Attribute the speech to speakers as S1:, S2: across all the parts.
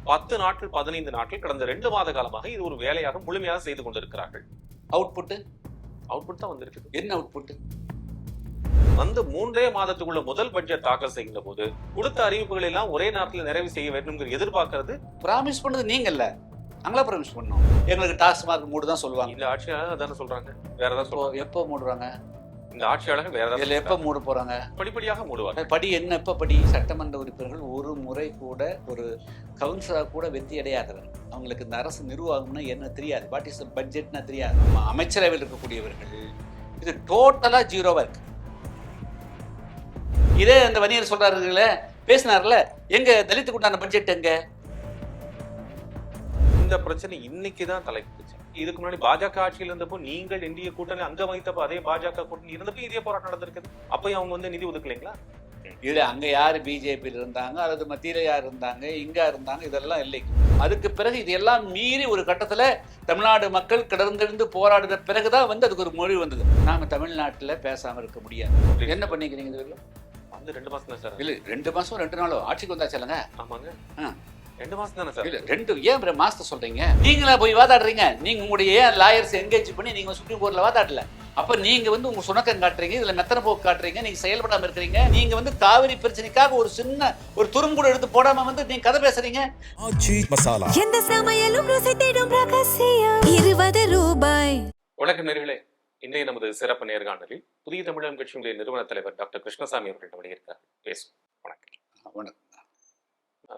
S1: 10 நாட்கள் 15 நாட்கள் கடந்த 2 மாத காலமாக இது ஒரு வேலையாக முழுமையாக செய்து கொண்டிருக்கிறார்கள். அவுட்புட் தான் வந்திருக்கு.
S2: என்ன அவுட்புட்?
S1: வந்து 3 மாதத்துக்குள்ள முதல் பட்ஜெட் தாக்கல் செய்கின்ற போது கொடுத்த அறிவிப்புகள் எல்லாம் ஒரே நேரத்தில் நிறைவு செய்ய வேண்டும் எதிர்பார்க்கிறது.
S2: பிராமிஸ் பண்ணது நீங்கல்ல, நாங்களா பிராமிஸ் பண்ணோம். எங்களுக்கு டாஸ்மார்க் மூடு தான் சொல்லுவாங்க.
S1: இந்த ஆட்சியாளர் அதான சொல்றாங்க, வேற ஏதாவது சொல்றாங்க.
S2: எப்போ மூடுறாங்க
S1: இந்த ஆட்சியாளர்கள்? வேற ஏதாவது
S2: எப்போ மூட போறாங்க?
S1: படிப்படியாக மூடுவாங்க.
S2: படி என்ன? எப்ப படி? சட்டமன்ற உறுப்பினர்கள் ஒரு முறை கூட ஒரு கவுன்சிலர் கூட வெற்றி அடையாதவர். அவங்களுக்கு இந்த அரசு நிர்வாகம்னா என்ன தெரியாது, வாட் இஸ் பட்ஜெட்னா தெரியாது. அமைச்சரவையில் இருக்கக்கூடியவர்கள் இது டோட்டலா ஜீரோவா இருக்கு. இதே அந்த வன்னியர் சொல்றாருங்களே, பேசினார்ல, எங்க தலித்துக்கு உண்டான பட்ஜெட் எங்க?
S1: இந்த பிரச்சனை இன்னைக்குதான் தலைக்கு. இதுக்கு முன்னாடி பாஜக ஆட்சியில் இருந்தப்போ நீங்கள் இந்திய கூட்டணி அங்கம் வகித்தப்போ அதே பாஜக கூட்டணி இருந்தப்போ இதே போராட்டம் நடந்திருக்குது. அப்பயும் அவங்க வந்து நிதி ஒதுக்கலைங்களா?
S2: இல்ல, அங்க யாரு பிஜேபியில் இருந்தாங்க, அல்லது மத்தியில யார் இருந்தாங்க, இங்க இருந்தாங்க, இதெல்லாம் இல்லை. அதுக்கு பிறகு இதெல்லாம் மீறி ஒரு கட்டத்துல தமிழ்நாடு மக்கள் கிடந்திருந்து போராடுற பிறகுதான் வந்து அதுக்கு ஒரு மொழி வந்தது. நாம தமிழ்நாட்டுல பேசாம இருக்க முடியாது. என்ன பண்ணிக்கிறீங்க? இது
S1: வந்து 2 மாசம் தான் சார்.
S2: இல்ல 2 மாசம் 2 நாளோ ஆட்சிக்கு வந்தாச்சலங்க.
S1: ஆமாங்க, 2 மாசம் தானே சார்.
S2: இல்ல 2 ஏன் மாசத்தை சொல்றீங்க? நீங்களா போய் வாதாடுறீங்க? நீங்க உங்களுடைய ஏன் லாயர்ஸ் என்கேஜ் பண்ணி நீங்க சுப்ரீம் கோர்ட்ல வாதாடல? அப்ப நீங்க வந்து உங்க சுணக்கம் காட்டுறீங்க, இதுல மெத்தன போக்கு காட்டுறீங்க, நீங்க செயல்படாம இருக்கிறீங்க. நீங்க வந்து காவிரி பிரச்சனைக்காக ஒரு சின்ன ஒரு துரும்பு கூட எடுத்து போடாம வந்து நீங்க கதை பேசுறீங்க.
S3: எந்த சமையலும் ருசி தேடும் ரகசியம் 20 ரூபாய்.
S1: வணக்கம் நேயர்களே, இன்றைய நமது சிறப்பு நேர்காணலில் புதிய தமிழகம் கட்சியினுடைய நிறுவன தலைவர் டாக்டர் கிருஷ்ணசாமி அவர்கள் வெளியிருக்கிறார். பேசும். வணக்கம்.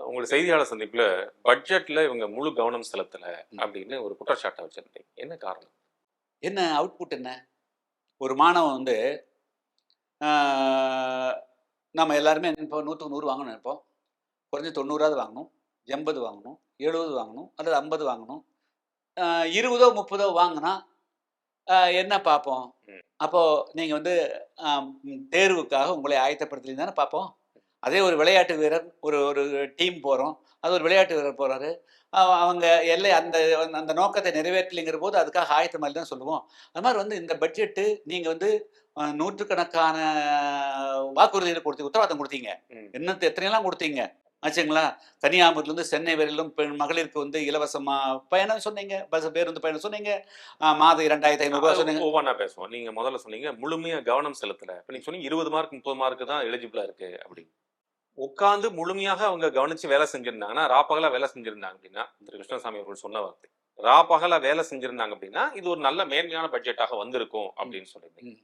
S1: உங்களோட செய்தியாளர் சந்திப்புல பட்ஜெட்ல இவங்க முழு கவனம் செலுத்தல அப்படின்னு ஒரு குற்றச்சாட்டை வச்சிருந்தீங்க. என்ன காரணம்?
S2: என்ன அவுட்புட்? என்ன ஒரு மாணவன் வந்து நம்ம எல்லாருமே நினைப்போம் 100க்கு 100 வாங்கணும் நினைப்போம். குறைஞ்ச 90ஆவது வாங்கணும், 80 வாங்கணும், 70 வாங்கணும், அல்லது 50 வாங்கணும். 20ஓ 30ஓ வாங்கினா என்ன பார்ப்போம்? அப்போ நீங்க வந்து தேர்வுக்காக உங்களை ஆயத்தப்படுத்தலைன்னு தானே பார்ப்போம். அதே ஒரு விளையாட்டு வீரர், ஒரு டீம் போகிறோம், அது ஒரு விளையாட்டு வீரர் போகிறாரு, அவங்க எல்லை அந்த அந்த நோக்கத்தை நிறைவேற்றலைங்கிற போது அதுக்காக ஆயத்த மாதிரி தான் சொல்லுவோம். அது மாதிரி வந்து இந்த பட்ஜெட்டு நீங்கள் வந்து நூற்றுக்கணக்கான வாக்குறுதிகளை உத்தரவாதம் கொடுத்தீங்க. எத்தனையெல்லாம் கொடுத்தீங்க ஆச்சுங்களா? கன்னியாகுமரியிலேருந்து சென்னை வரையிலும் மகளிருக்கு வந்து இலவசமாக பயணம் சொன்னீங்க, பஸ் பேருந்து பயணம் சொன்னீங்க, மாதம் 2500 ரூபாய் சொன்னீங்க.
S1: ஒவ்வொன்றா பேசுவோம். நீங்கள் முதல்ல சொன்னீங்க முழுமையாக கவனம் செலுத்தலை. இப்போ நீங்கள் சொன்னீங்க 20 மார்க் 30 மார்க்கு தான் எலிஜிபிளாக இருக்குது அப்படின்னு. உட்காந்து முழுமையாக அவங்க கவனிச்சு வேலை செஞ்சிருந்தாங்கன்னா, ராப்பகலா வேலை செஞ்சிருந்தாங்க அப்படின்னா, திரு கிருஷ்ணசாமி அவர்கள் சொன்ன வார்த்தை, ராப்பகலா வேலை செஞ்சிருந்தாங்க அப்படின்னா இது ஒரு நல்ல மேன்மையான பட்ஜெட்டாக வந்திருக்கும் அப்படின்னு சொல்லியிருந்தீங்க.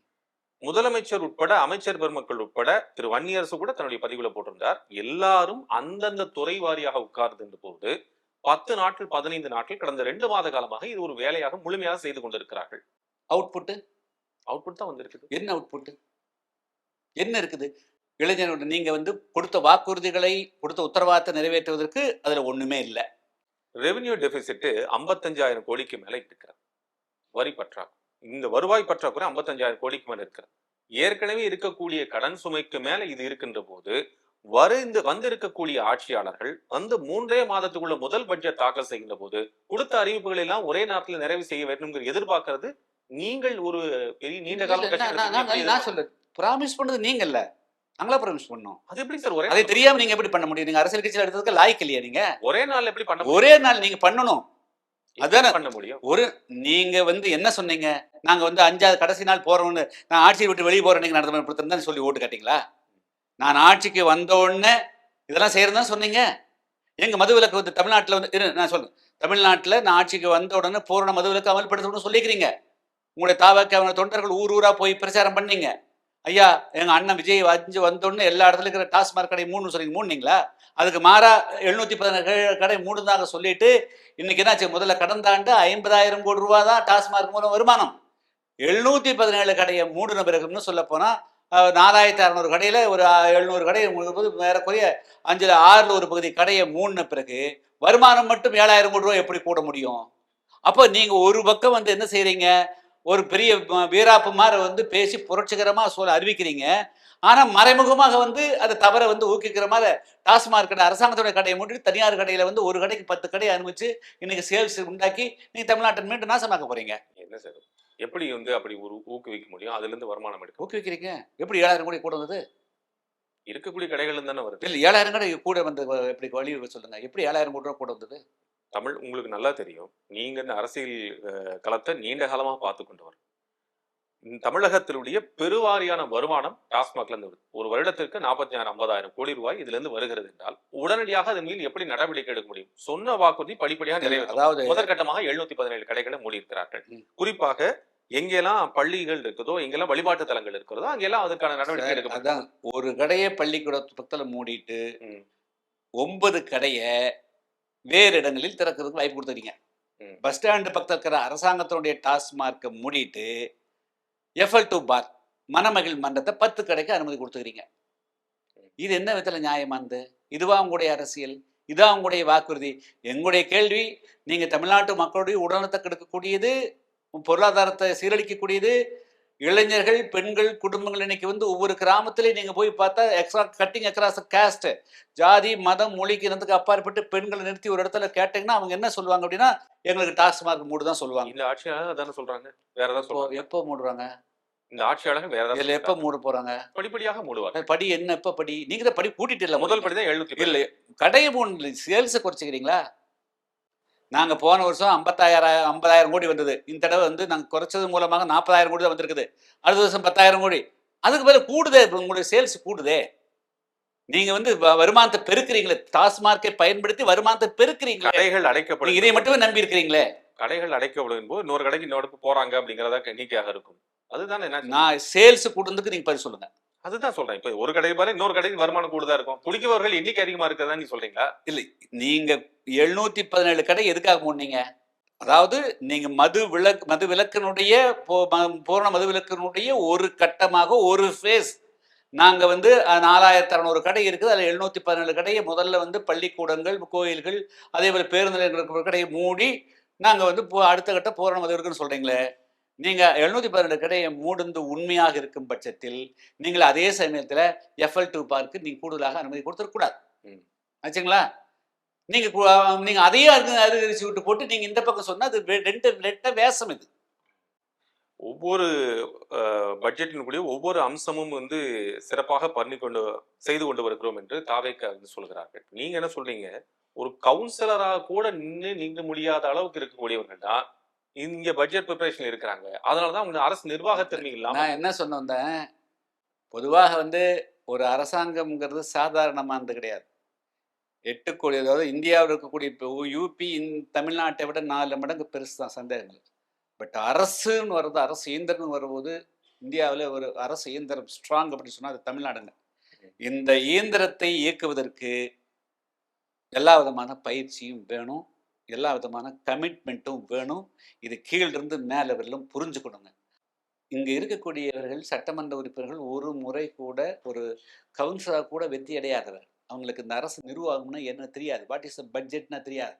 S1: முதலமைச்சர் உட்பட அமைச்சர் பெருமக்கள் உட்பட திரு வன்னியரசு கூட தன்னுடைய பதிவுல போட்டிருந்தார், எல்லாரும் அந்தந்த துறை வாரியாக உட்கார்ந்து போது 10 நாட்கள் 15 நாட்கள் கடந்த 2 மாத காலமாக இது ஒரு வேலையாக முழுமையாக செய்து கொண்டிருக்கிறார்கள். அவுட்புட் தான் வந்திருக்கு.
S2: என்ன அவுட்புட்? என்ன இருக்குது? இளைஞர்கள் நீங்க வந்து கொடுத்த வாக்குறுதிகளை, கொடுத்த உத்தரவாதத்தை நிறைவேற்றுவதற்கு அதுல ஒண்ணுமே இல்லை.
S1: ரெவென்யூ டெபிசிட் 55,000 கோடிக்கு மேல இருக்கிறது. வரி பற்றாக்குறை, இந்த வருவாய் பற்றாக்குறை 55,000 கோடிக்கு மேல இருக்கிறது. ஏற்கனவே இருக்கக்கூடிய கடன் சுமைக்கு மேல இது இருக்கின்ற போது வந்திருக்கக்கூடிய ஆட்சியாளர்கள் வந்து 3 மாதத்துக்குள்ள முதல் பட்ஜெட் தாக்கல் செய்கின்ற போது கொடுத்த அறிவிப்புகள் எல்லாம் ஒரே நேரத்தில் நிறைவு செய்ய வேண்டும் எதிர்பார்க்கிறது. நீங்கள் ஒரு பெரிய நீண்ட காலம்
S2: பிராமிஸ் பண்ணது நீங்கல்ல, நாங்களா ப்ராமிஸ் பண்ணோம்.
S1: அது எப்படி சார் ஒரே?
S2: அதை தெரியாம நீங்க எப்படி பண்ண முடியும்? நீங்க அரசியல் கட்சியில எடுத்ததுக்கு லாய்க்கு இல்லையா? நீங்க
S1: ஒரே நாள் எப்படி பண்ண?
S2: ஒரே நாள் நீங்க பண்ணணும், அதானே
S1: பண்ண முடியும்.
S2: நீங்க வந்து என்ன சொன்னீங்க? நாங்க வந்து 5வது கடைசி நாள் போறோம்னு, நான் ஆட்சியை விட்டு வெளியே போறேன் நீங்க நடத்த சொல்லி ஓட்டு கேட்டீங்களா? நான் ஆட்சிக்கு வந்த உடனே இதெல்லாம் செய்யறதுதான் சொன்னீங்க. எங்க மதுவிலக்கு வந்து தமிழ்நாட்டில் வந்து நான் சொல்றேன், தமிழ்நாட்டில் நான் ஆட்சிக்கு வந்த உடனே பூரண மதுவிலக்கு அமல்படுத்தணும்னு சொல்லிக்கிறீங்க. உங்களுடைய தாவக தொண்டர்கள் ஊர் ஊரா போய் பிரச்சாரம் பண்ணீங்க. ஐயா எங்க அண்ணன் விஜய் வந்தோடனே எல்லா இடத்துல இருக்கிற டாஸ்மார்க் கடை 3 சொன்னீங்க, 3ங்களா? அதுக்கு மாறா 717 கடை 3 சொல்லிட்டு இன்னைக்கு என்னாச்சு? முதல்ல கடந்த ஆண்டு 50,000 கோடி ரூபா தான் டாஸ்மார்க் மூலம் வருமானம். 717 கடையை 3 பிறகுன்னு சொல்ல போனா 4,600 கடையில ஒரு 700 கடை உங்களுக்கு வேறக்குறைய 5/6 ஒரு பகுதி கடையை 3 பிறகு வருமானம் மட்டும் 7,000 கோடி ரூபாய் எப்படி கூட முடியும்? அப்போ நீங்க ஒரு பக்கம் வந்து என்ன செய்யறீங்க? ஒரு பெரிய வீராப்பு மாதிரி வந்து பேசி புரட்சிகரமாக அறிவிக்கிறீங்க. ஆனால் மறைமுகமாக வந்து அதை தவற வந்து ஊக்குவிக்கிற மாதிரி டாஸ்மார்க் கடை, அரசாங்கத்தோட கடையை மூட்டிட்டு தனியார் கடையில் வந்து ஒரு கடைக்கு 10 கடையை அனுப்பிச்சு இன்னைக்கு சேல்ஸ் உண்டாக்கி நீங்கள் தமிழ்நாட்டை மீண்டும் நாசமாக்க போறீங்க.
S1: என்ன சார் எப்படி வந்து அப்படி ஒரு ஊக்குவிக்க முடியும்? அதுல இருந்து வருமானம் எடுக்க
S2: ஊக்குவிக்கிறீங்க எப்படி? 7,000 கோடி கூட வந்தது.
S1: இருக்கக்கூடிய கடைகள் தானே வருது.
S2: இல்லை 7,000 கடை கூட வந்து எப்படி வழி சொல்லுங்க, எப்படி 7,000 கோடி ரூபா கூட வந்தது?
S1: தமிழ் உங்களுக்கு நல்லா தெரியும். நீங்க இந்த அரசியல் களத்தை நீண்ட காலமா பார்த்து கொண்டு வர தமிழகத்தினுடைய பெருவாரியான வருமானம் டாஸ்மாக்ல இருந்து வருது. ஒரு வருடத்திற்கு 46,000-50,000 கோடி ரூபாய் இதுல இருந்து வருகிறது என்றால் உடனடியாக அதன் மீது எப்படி நடவடிக்கை எடுக்க முடியும்? சொன்ன வாக்குறுதி படிப்படியாக நிறைவேறும்.
S2: அதாவது
S1: முதற்கட்டமாக 717 கடைகளை மூடியிருக்கிறார்கள். குறிப்பாக எங்கெல்லாம் பள்ளிகள் இருக்குதோ, எங்கெல்லாம் வழிபாட்டு தலங்கள் இருக்கிறதோ, அங்கெல்லாம் அதற்கான நடவடிக்கை எடுக்க.
S2: அதான் ஒரு கடையை பள்ளிக்கூட பக்கத்துல மூடிட்டு 9 கடையை வேறு இடங்களில் திறக்கிறதுக்கு வாய்ப்பு கொடுத்துறீங்க. பஸ் ஸ்டாண்டு பக்கத்தில் இருக்கிற அரசாங்கத்தினுடைய டாஸ்மார்க்கை மூடிட்டு FL2 பார் மணமகிழ் மன்றத்தை 10 கடைக்கு அனுமதி கொடுத்துக்கிறீங்க. இது என்ன விதத்தில் நியாயமானது? இதுவா உங்களுடைய அரசியல்? இதான் உங்களுடைய வாக்குறுதி? எங்களுடைய கேள்வி, நீங்க தமிழ்நாட்டு மக்களுடைய உடல்நலத்தை கெடுக்கக்கூடியது, பொருளாதாரத்தை சீரழிக்கக்கூடியது, இளைஞர்கள், பெண்கள், குடும்பங்கள் இன்னைக்கு வந்து ஒவ்வொரு கிராமத்திலையும் நீங்க போய் பார்த்தா கட்டிங் அக்ராஸ் காஸ்ட், ஜாதி, மதம், மொழிக்கு இனத்துக்கு அப்பாற்பட்டு பெண்களை நிறுத்தி ஒரு இடத்துல கேட்டீங்கன்னா அவங்க என்ன சொல்லுவாங்க அப்படின்னா, எங்களுக்கு டாஸ்மார்க் மூடு தான் சொல்லுவாங்க.
S1: இந்த ஆட்சியாளர் அதானே சொல்றாங்க, வேற ஏதாவது சொல்றாங்க?
S2: எப்போ மூடுறாங்க
S1: இந்த ஆட்சியாளர்கள்? வேற ஏதாவது
S2: எப்போ மூட போறாங்க?
S1: படிப்படியாக மூடுவாங்க.
S2: படி என்ன? எப்ப படி? நீங்க தான் படி கூட்டிட்டு இல்ல,
S1: முதல் படி தான் 710.
S2: இல்லை, கடையை மூணு சேல்ஸை குறைச்சிக்கிறீங்களா? நாங்க போன வருஷம் 50,000 கோடி வந்தது. இந்த தடவை வந்து நாங்க குறைச்சது மூலமாக 40,000 கோடி தான் வந்திருக்குது. அடுத்த வருஷம் 10,000 கோடி. அதுக்கு மேல கூடுதே, உங்களுடைய சேல்ஸ் கூடுதே. நீங்க வந்து வருமானத்தை பெருக்குறீங்களே, டாஸ்மார்க்கை பயன்படுத்தி வருமானத்தை பெருக்குறீங்களே.
S1: கடைகள் அடைக்கப்படும்,
S2: இதை மட்டுமே நம்பி இருக்கிறீங்களே.
S1: கடைகள் அடைக்கப்படும் போது இன்னொரு கடைக்கு இன்னொரு போறாங்க அப்படிங்கறதா எண்ணிக்கையாக இருக்கும். அதுதான் என்ன,
S2: நான் சேல்ஸ் கூடுறதுக்கு நீங்க பதில் சொல்லுங்க.
S1: அதுதான் சொல்றேன். இப்ப ஒரு கடை பாரு, இன்னொரு கடைக்கு வருமானம் கூடுதா இருக்கும். குடிக்கிறவர்கள் எண்ணிக்கை அதிகமா இருக்கிறதா நீ சொல்றீங்களா?
S2: இல்லை, நீங்க 717 கடை எதுக்காக மூடினீங்க? அதாவது நீங்க மது விலக்கினுடைய பூரண மது விலக்கினுடைய ஒரு கட்டமாக ஒரு ஃபேஸ். நாங்க வந்து 4,600 கடை இருக்குது. அதில் 717 கடையை முதல்ல வந்து பள்ளிக்கூடங்கள், கோயில்கள், அதே போல பேருந்து நிலையங்கள் கடையை மூடி நாங்க வந்து அடுத்த கட்ட பூரண மது விலக்குன்னு சொல்றீங்களே. நீங்க 712 கடையை மூடுந்து உண்மையாக இருக்கும் பட்சத்தில் நீங்கள் அதே சமயத்துல FL2 பார்க்கு நீங்க கூடுதலாக அனுமதி கொடுத்துடக்கூடாது. ஆச்சுங்களா? நீங்க அதையே அதிகரிச்சு விட்டு போட்டு நீங்க இந்த பக்கம் சொன்னா அது ரெட்ட வேஷம். இது
S1: ஒவ்வொரு பட்ஜெட்டின் கூடிய ஒவ்வொரு அம்சமும் வந்து சிறப்பாக செய்து கொண்டு வருகிறோம் என்று தாவேக்கா வந்து சொல்கிறார்கள். நீங்க என்ன சொல்றீங்க? ஒரு கவுன்சிலராக கூட நின்று முடியாத அளவுக்கு இருக்கக்கூடியவர்கள் தான் இங்க பட்ஜெட் ப்ரிப்பரேஷன் இருக்கிறாங்க. அதனாலதான் அவங்க அரசு நிர்வாகத்திறமை இல்லாம.
S2: நான் என்ன சொன்ன வந்தேன், பொதுவாக வந்து ஒரு அரசாங்கம்ங்கிறது சாதாரணமானது கிடையாது. 8 கோடி, அதாவது இந்தியாவில் இருக்கக்கூடிய யூபி தமிழ்நாட்டை விட 4 மடங்கு பெருசு தான், சந்தேகம் இல்லை. பட் அரசுன்னு வருது, அரசு இயந்திரம்னு வரும்போது இந்தியாவில் ஒரு அரசு இயந்திரம் ஸ்ட்ராங் அப்படின்னு சொன்னால் அது தமிழ்நாடுங்க. இந்த இயந்திரத்தை இயக்குவதற்கு எல்லா விதமான பயிற்சியும் வேணும், எல்லா விதமான கமிட்மெண்ட்டும் வேணும். இது கீழிருந்து மேலே வரலும் புரிஞ்சுக்கணுங்க. இங்கே இருக்கக்கூடியவர்கள் சட்டமன்ற உறுப்பினர்கள் ஒரு முறை கூட ஒரு கவுன்சிலராக கூட வெற்றி அடையாதவர். அவங்களுக்கு இந்த அரசு நிர்வாகம்னா என்ன தெரியாது, வாட் இஸ் பட்ஜெட்னா தெரியாது.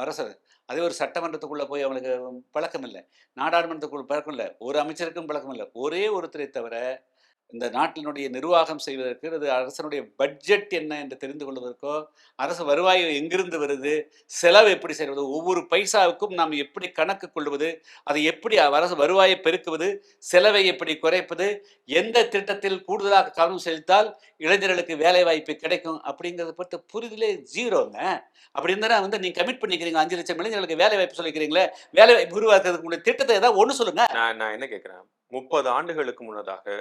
S2: அரசு அதே ஒரு சட்டமன்றத்துக்குள்ளே போய் அவங்களுக்கு பழக்கம் இல்லை, நாடாளுமன்றத்துக்குள்ள பழக்கம் இல்லை, ஒரு அமைச்சருக்கும் பழக்கம் இல்லை. ஒரே ஒருத்தரை தவிர இந்த நாட்டினுடைய நிர்வாகம் செய்வதற்கு, அது அரசனுடைய பட்ஜெட் என்ன என்று தெரிந்து கொள்வதற்கோ, அரசு வருவாய் எங்கிருந்து வருது, செலவு எப்படி செய்வது, ஒவ்வொரு பைசாவுக்கும் நாம் எப்படி கணக்கு கொள்வது, அதை எப்படி அரசு வருவாயை பெருக்குவது, செலவை எப்படி குறைப்பது, எந்த திட்டத்தில் கூடுதலாக கவனம் செலுத்தால் இளைஞர்களுக்கு வேலை வாய்ப்பு கிடைக்கும் அப்படிங்கிறத பற்றி புரிதலே ஜீரோங்க. அப்படி இருந்தால் வந்து நீங்கள் கமிட் பண்ணிக்கிறீங்க 5 லட்சம் இளைஞர்களுக்கு வேலை வாய்ப்பு சொல்லிக்கிறீங்களே, வேலை வாய்ப்பு உருவாக்குறதுக்கு உங்களுடைய திட்டத்தை ஏதாவது ஒன்று சொல்லுங்க.
S1: நான் என்ன கேட்குறேன், 30 ஆண்டுகளுக்கு முன்னதாக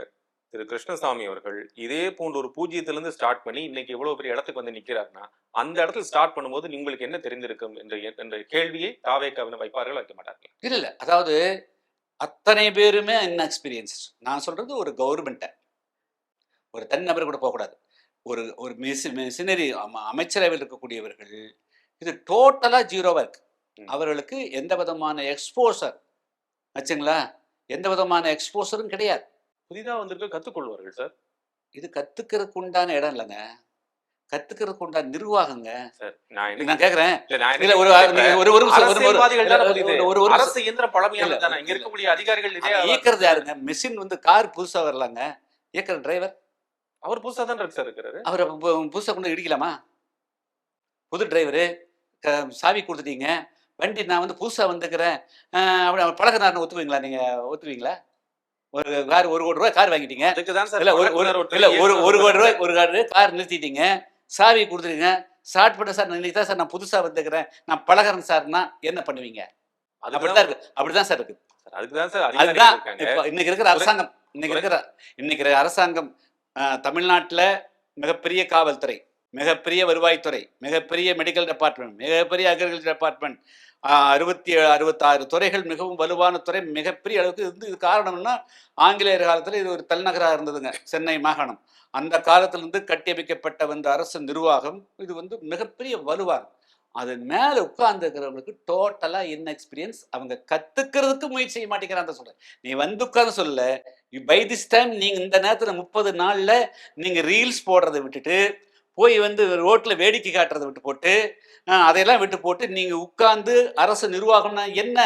S1: திரு கிருஷ்ணசாமி அவர்கள் இதே போன்ற ஒரு பூஜ்ஜியத்திலிருந்து ஸ்டார்ட் பண்ணி இன்னைக்கு எவ்வளவு பெரிய இடத்துக்கு வந்து நிற்கிறாருன்னா, அந்த இடத்துல ஸ்டார்ட் பண்ணும்போது உங்களுக்கு என்ன தெரிந்திருக்கும் என்ற கேள்வியை தாவேக்காவினர் வைப்பார்கள், வைக்க மாட்டார்கள்?
S2: இல்லை, அதாவது அத்தனை பேருமே இன்எக்ஸ்பீரியன்ஸ். நான் சொல்றது ஒரு கவர்மெண்ட்டை, ஒரு தனிநபர் கூட போகக்கூடாது. ஒரு மிஷினரி அமைச்சரவையில் இருக்கக்கூடியவர்கள் இது டோட்டலாக ஜீரோவாக இருக்கு. அவர்களுக்கு எந்த விதமான எக்ஸ்போசர் ஆச்சுங்களா, எந்த விதமான எக்ஸ்போசரும் கிடையாது.
S1: புதிதாக வந்திருக்க கற்றுக்கொள்வார்கள் சார்.
S2: இது கத்துக்கிறதுக்கு உண்டான இடம் இல்லைங்க, கத்துக்கிறதுக்கு உண்டான நிர்வாகங்க.
S1: சார்
S2: நான் கேட்கிறேன்,
S1: அரசு இயந்திரம் பழமையான தானே, இங்க இருக்கக்கூடிய அதிகாரிகள்
S2: இயக்கிறது யாருங்க? மிஷின் வந்து கார் புதுசா வரலாங்க, இயக்கிற டிரைவர்
S1: அவர் புதுசா தான் சார் இருக்கிறாரு.
S2: அவரை புதுசா கொண்டு இடிக்கலாமா? புது டிரைவரு சாவி கொடுத்துட்டீங்க, வண்டி நான் வந்து புதுசா வந்துக்கிறேன் அப்படி பழகினார்னு ஒத்துவீங்களா? நீங்க ஒத்துவீங்களா? ஒரு கார் 1 கோடி ரூபாய் கார் வாங்கிட்டீங்க.
S1: அதுக்கு தான் சார்
S2: இல்ல ஒரு
S1: பழக்குனர்
S2: இல்ல
S1: ஒருத்தர்
S2: ஒரு
S1: ஏற்கனவே
S2: 1 கோடி ரூபாய் ஒரு கார் நிறுத்திட்டீங்க. சாவி கொடுத்துருங்க. ஸ்டார்ட் பண்ண சார் இன்னைக்கு தான் சார் நான் புதுசா வந்துக்கிறேன், நான் பழகிறேன் சார்னா என்ன பண்ணுவீங்க? அப்படிதான் இருக்கு. அப்படிதான் சார் இருக்கு.
S1: அதுக்கு தான் சார் அதிகாரிகள்
S2: அதுதான்
S1: இருக்காங்க.
S2: இப்ப இன்னைக்கு இருக்கிற அரசாங்கம். இன்னைக்கு இருக்கிற அரசாங்கம் தமிழ்நாட்டுல மிகப்பெரிய காவல்துறை, மிகப்பெரிய வருவாய்த்துறை, மிகப்பெரிய மெடிக்கல் டிபார்ட்மெண்ட், மிகப்பெரிய அக்ரிகல்ச்சர் டிபார்ட்மெண்ட், 66 துறைகள், மிகவும் வலுவான துறை, மிகப்பெரிய அளவுக்கு இருந்து. இது காரணம்னா ஆங்கிலேயர் காலத்துல இது ஒரு தலைநகராக இருந்ததுங்க சென்னை மாகாணம். அந்த காலத்திலிருந்து கட்டியமைக்கப்பட்ட வந்த அரசு நிர்வாகம் இது வந்து மிகப்பெரிய வலுவாகும். அது மேல உட்கார்ந்து இருக்கிறவங்களுக்கு டோட்டலா இன்எக்ஸ்பீரியன்ஸ். அவங்க கத்துக்கிறதுக்கு முயற்சி செய்ய மாட்டேங்கிறான் சொல்றேன். நீ வந்து உட்கார்ந்து சொல்ல பை திஸ் டைம் நீங்க இந்த நேரத்துல 30 நாள்ல நீங்க ரீல்ஸ் போடுறதை விட்டுட்டு போய் வந்து ரோட்ல வேடிக்கை காட்டுறதை விட்டு போட்டு அதையெல்லாம் விட்டு போட்டு நீங்க உட்கார்ந்து அரசு நிர்வாகம்னா என்ன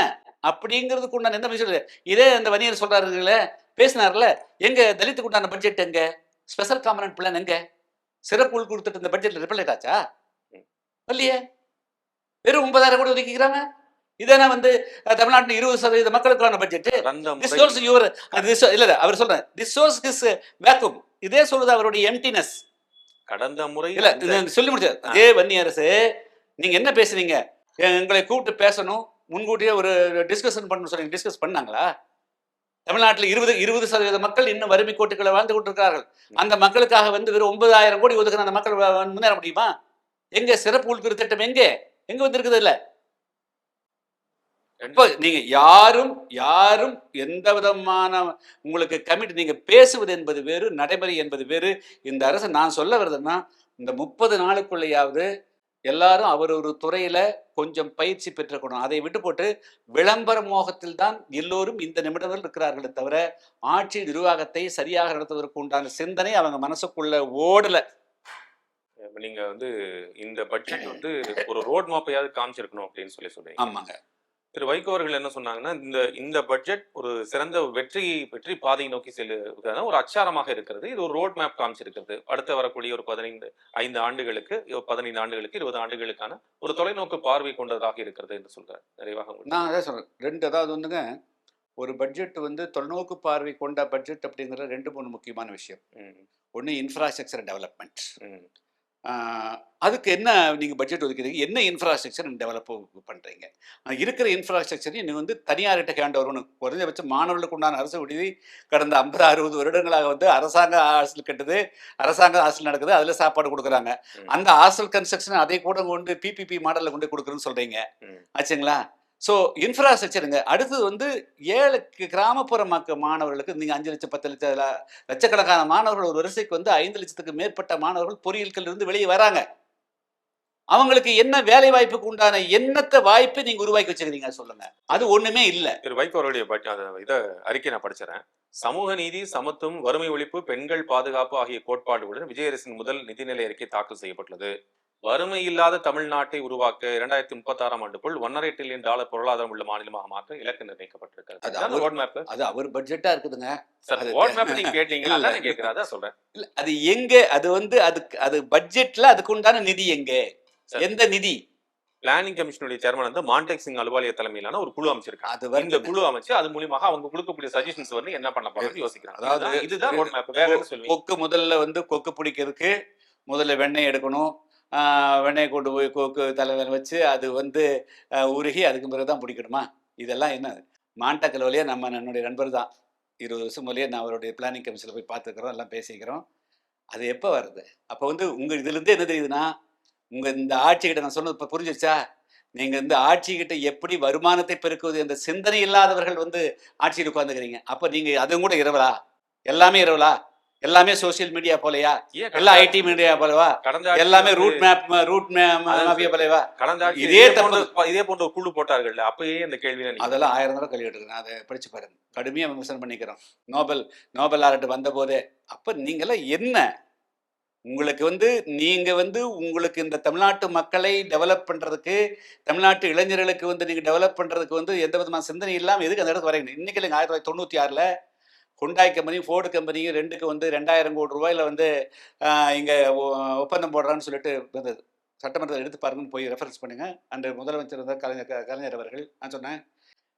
S2: அப்படிங்கிறதுக்கு உண்டான எந்த விஷயம் இல்லை. இதே அந்த வன்னியர் சொல்றாருங்களே, பேசினார்ல, எங்க தலித்துக்கு உண்டான பட்ஜெட் எங்க, ஸ்பெஷல் காம்பனன்ட் பிளான் எங்க, சிறப்பு உள் கொடுத்துட்டு இந்த பட்ஜெட்ல ரிப்ளைட் ஆச்சா இல்லையே? வெறும் 9,000 கோடி ஒதுக்கிக்கிறாங்க. இதே வந்து தமிழ்நாட்டில் 20% மக்களுக்கான பட்ஜெட். இல்ல அவர் சொல்றேன் திஸ் ஷோஸ் ஹிஸ் வேக்யூம். இதே சொல்றது அவருடைய எம்டினஸ்.
S1: கடந்த முறை
S2: இல்ல சொல்லி முடிச்சார். அதே வன்னி அரசு நீங்க என்ன பேசுறீங்க, எங்களை கூப்பிட்டு பேசணும், முன்கூட்டியே ஒரு டிஸ்கஷன் பண்ணணும் சொல்றீங்க. டிஸ்கஸ் பண்ணாங்களா? தமிழ்நாட்டில் 20% மக்கள் இன்னும் வறுமை கோட்டுகளை வாழ்ந்து கொண்டிருக்கிறார்கள். அந்த மக்களுக்காக வந்து வெறும் 9,000 கோடி ஒதுக்கின அந்த மக்கள் முன்னேற முடியுமா? எங்க சிறப்பு உள்குறு திட்டம் எங்க வந்திருக்குது? இல்ல இப்ப நீங்க யாரும் எந்த விதமான உங்களுக்கு கமிட்டி, நீங்க பேசுவது என்பது வேறு, நடைமுறை என்பது வேறு. இந்த அரசு நான் சொல்ல வருதுன்னா இந்த 30 நாளுக்குள்ளையாவது எல்லாரும் அவர் ஒரு துறையில கொஞ்சம் பயிற்சி பெற்றுக்கணும். அதை விட்டு போட்டு விளம்பர மோகத்தில் தான் எல்லோரும் இந்த நிமிடங்கள் இருக்கிறார்களே தவிர ஆட்சி நிர்வாகத்தை சரியாக நடத்துவதற்கு உண்டான சிந்தனை அவங்க மனசுக்குள்ள ஓடல.
S1: நீங்க வந்து இந்த பட்ஜெட் வந்து ஒரு ரோட் மேப்பையாவது காமிச்சிருக்கணும் அப்படின்னு சொல்றீங்க.
S2: ஆமாங்க.
S1: திரு வைகோ அவர்கள் என்ன சொன்னாங்கன்னா, இந்த பட்ஜெட் ஒரு சிறந்த வெற்றி பாதையை நோக்கி செல்லுவதான ஒரு அச்சாரமாக இருக்கிறது. இது ஒரு ரோட் மேப் காமிச்சிருக்கிறது. அடுத்து வரக்கூடிய ஒரு 5 ஆண்டுகளுக்கு, 15 ஆண்டுகளுக்கு, 20 ஆண்டுகளுக்கான ஒரு தொலைநோக்கு பார்வை கொண்டதாக இருக்கிறது என்று சொல்றாரு. நிறைவாக
S2: நான் அதான் சொல்றேன். 2 அதாவது வந்துங்க, ஒரு பட்ஜெட் வந்து தொலைநோக்கு பார்வை கொண்ட பட்ஜெட் அப்படிங்கிற 2-3 முக்கியமான விஷயம். ஒன்று இன்ஃப்ராஸ்ட்ரக்சர் டெவலப்மெண்ட். அதுக்கு என்ன நீங்கள் பட்ஜெட் ஒதுக்கிறீங்க, என்ன இன்ஃப்ராஸ்ட்ரக்சர் டெவலப் பண்ணுறீங்க? இருக்கிற இன்ஃப்ராஸ்ட்ரக்சரையும் நீங்கள் வந்து தனியார்கிட்ட ஹேண்ட் ஓவர்னு, குறைஞ்சபட்சம் மாணவர்களுக்கு உண்டான அரசு விடுதி கடந்த 50-60 வருடங்களாக வந்து அரசாங்க ஹாஸ்டல் கட்டுது, அரசாங்க ஹாஸ்டல் நடக்குது, அதில் சாப்பாடு கொடுக்குறாங்க. அந்த ஹாஸ்டல் கன்ஸ்ட்ரக்ஷன் அதை கூட கொண்டு பிபிபி மாடலில் கொண்டு கொடுக்குறேன்னு சொல்கிறீங்க ஆச்சுங்களா? ஸோ இன்ஃப்ராஸ்ட்ரக்சருங்க. அடுத்தது வந்து கிராமப்புற மாணவர்களுக்கு நீங்கள் 5 லட்சம் 10 லட்சக்கணக்கான மாணவர்கள் ஒரு வரிசைக்கு வந்து 5 லட்சத்துக்கு மேற்பட்ட மாணவர்கள் பொறியியல்கள் இருந்து வெளியே வராங்க. அவங்களுக்கு என்ன வேலை வாய்ப்புக்கு உண்டான எண்ணத்தை வாய்ப்பு நீங்க உருவாக்கி வச்சிருக்கீங்க சொல்லுங்க. அது ஒண்ணுமே இல்ல.
S1: வைகோ அவருடைய இத அறிக்கை நான் படிச்சிடறேன். சமூக நீதி, சமத்துவம், வறுமை ஒழிப்பு, பெண்கள் பாதுகாப்பு ஆகிய கோட்பாடுகளுடன் விஜய் அரசின் முதல் நிதிநிலை அறிக்கை தாக்கல் செய்யப்பட்டுள்ளது. வறுமை இல்லாத தமிழ்நாட்டை உருவாக்க 2036ஆம் ஆண்டுக்குள் $1.5 டிரில்லியன் பொருளாதாரம் உள்ள மாநிலமாக மாற்ற இலக்கு நிர்ணயிக்கப்பட்டிருக்கிறது.
S2: அது அவர் பட்ஜெட்டா இருக்குதுங்க.
S1: சொல்றேன்.
S2: இல்ல அது எங்க, அது வந்து அது பட்ஜெட்ல அதுக்கு உண்டான நிதி எங்க, எந்த நிதி?
S1: பிளானிங் கமிஷனுடைய சேர்மன் வந்து மான்டேக் சிங் அலுவாலியா தலைமையிலான ஒரு குழு அமைச்சிருக்காங்க. இந்த குழு அமைச்சு அது மூலமாக அவங்க கொடுக்கக்கூடிய சஜஷன்ஸ் வந்து என்ன பண்ண போறாங்கன்னு யோசிக்கிறாங்க. அதாவது இதுதான் ரோட் மேப். வேற என்ன சொல்லுவீங்க?
S2: கொக்கு முதல்ல வந்து கொக்கு பிடிக்கிறதுக்கு முதல்ல வெண்ணெய் எடுக்கணும். வெண்ணெய் கொண்டு போய் கொக்கு தலைவர் வச்சு அது வந்து உருகி அதுக்கு பிறகு தான் பிடிக்கணுமா? இதெல்லாம் என்ன? மான்டேக் அலுவாலியா என்னுடைய நண்பர் தான். 20 வருஷம் முதலே நான் அவருடைய பிளானிங் கமிஷனில் போய் பார்த்துக்கிறோம், எல்லாம் பேசிக்கிறோம். அது எப்போ வருது? அப்போ வந்து உங்கள் இதுலேருந்து என்ன தெரியுதுன்னா, உங்கள் இந்த ஆட்சிக்கிட்ட நான் சொன்னது இப்போ புரிஞ்சிருச்சா? நீங்கள் இந்த ஆட்சிக்கிட்ட எப்படி வருமானத்தை பெருக்குவது என்ற சிந்தனை இல்லாதவர்கள் வந்து ஆட்சியில் உட்காந்துக்கிறீங்க. அப்போ நீங்கள் அதுவும் கூட இரவலா? எல்லாமே இரவலா? எல்லாமே சோசியல் மீடியா போலையா? எல்லாம் ஐடி மீடியா போலவா? எல்லாமே ரூட் மாஃபியா போலவா?
S1: இதே போன்ற குழு போட்டார்கள். அப்பயே இந்த கேள்வி
S2: அதெல்லாம் 1000 தடவை கேள்வி எடுக்கிறேன். அதை படிச்சு பாருங்க. கடுமையாக விமர்சனம் பண்ணிக்கிறோம். நோபல் லாரட் வந்த போதே. அப்ப நீங்களாம் என்ன, உங்களுக்கு வந்து நீங்க வந்து உங்களுக்கு இந்த தமிழ்நாட்டு மக்களை டெவலப் பண்றதுக்கு, தமிழ்நாட்டு இளைஞர்களுக்கு வந்து நீங்க டெவலப் பண்றதுக்கு வந்து எந்த விதமான சிந்தனை இல்லாமல் எதுக்கு அந்த இடத்துக்கு வரீங்க? இன்னைக்கு இல்லைங்க, 1996ல் ஹுண்டாய் கம்பெனியும் ஃபோர்டு கம்பெனியும் 2க்கு வந்து 2000 கோடி ரூபாயில வந்து இங்கே ஒப்பந்தம் போடுறான்னு சொல்லிட்டு வந்தது. சட்டமன்றத்தில் எடுத்து பாருங்கன்னு போய் ரெஃபரன்ஸ் பண்ணுங்க. அன்று முதலமைச்சர் இருந்தார் கலைஞர் அவர்கள். நான் சொன்னேன்,